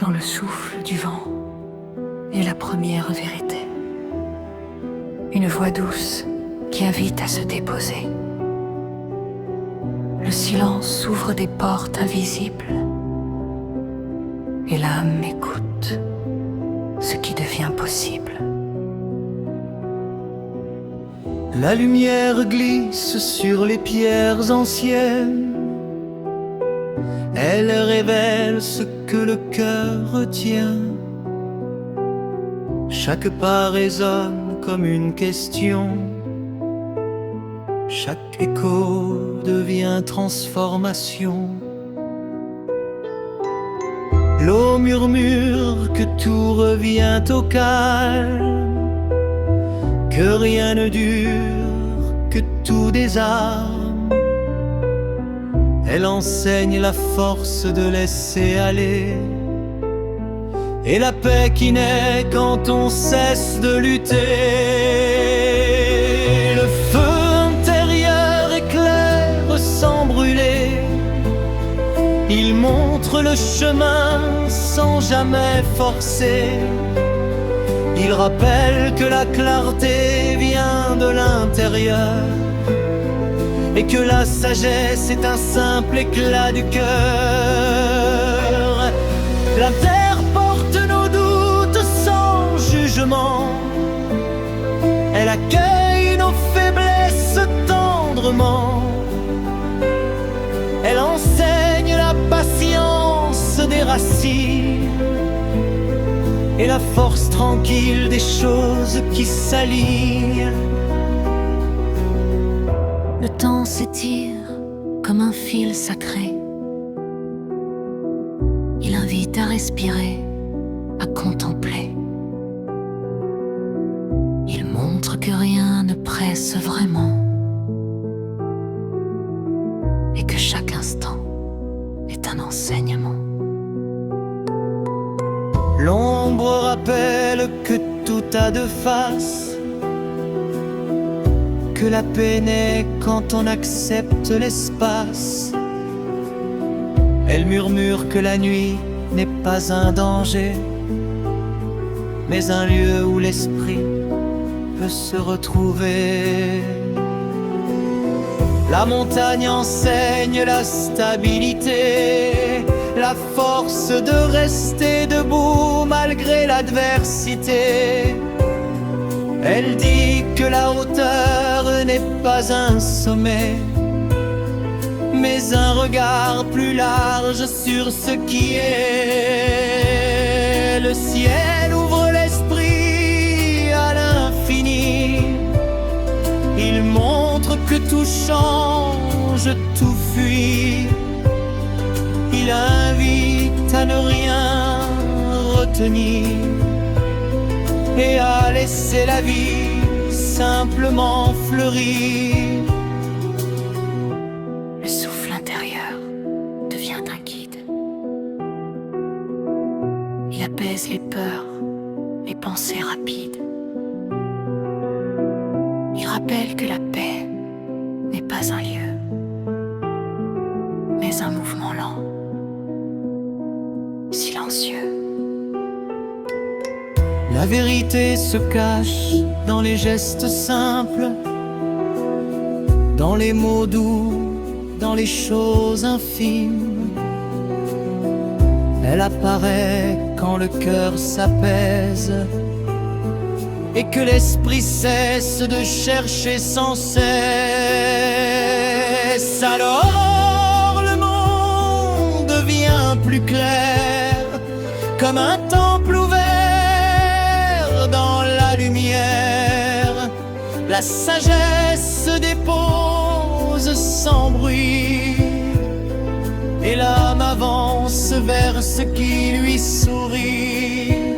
dans le souffle du vent est la première vérité. Une voix douce qui invite à se déposer. Le silence ouvre des portes invisibles et l'âme écoute ce qui devient possible. La lumière glisse sur les pierres anciennes. Elle révèle ce que le cœur retient. Chaque pas résonne comme une question. Chaque écho devient transformation. L'eau murmure que tout revient au calme, que rien ne dure, que tout désarme. Elle enseigne la force de laisser aller et la paix qui naît quand on cesse de lutter. Le feu intérieur éclaire sans brûler. Il montre le chemin sans jamais forcer. Il rappelle que la clarté vient de l'intérieur et que la sagesse est un simple éclat du cœur. La terre porte nos doutes sans jugement. Elle accueille nos faiblesses tendrement. Elle enseigne la patience des racines et la force tranquille des choses qui s'alignent. Le temps s'étire comme un fil sacré. Il invite à respirer, à contempler. Il montre que rien ne presse vraiment et que chaque instant est un enseignement. L'ombre rappelle que tout a deux faces, que la paix naît quand on accepte l'espace. Elle murmure que la nuit n'est pas un danger, mais un lieu où l'esprit peut se retrouver. La montagne enseigne la stabilité, la force de rester debout malgré l'adversité. Elle dit que la hauteur n'est pas un sommet, mais un regard plus large sur ce qui est. Le ciel ouvre l'esprit à l'infini. Il montre que tout change, tout fuit. Il invite à ne rien retenir et à laisser la vie simplement fleurir. Le souffle intérieur devient un guide. Il apaise les peurs, les pensées rapides. Il rappelle que la paix n'est pas un lieu, mais un mouvement lent, silencieux. La vérité se cache dans les gestes simples, dans les mots doux, dans les choses infimes. Elle apparaît quand le cœur s'apaise et que l'esprit cesse de chercher sans cesse. Alors le monde devient plus clair, comme un temple ouvert dans la lumière. La sagesse se dépose sans bruit et l'âme avance vers ce qui lui sourit.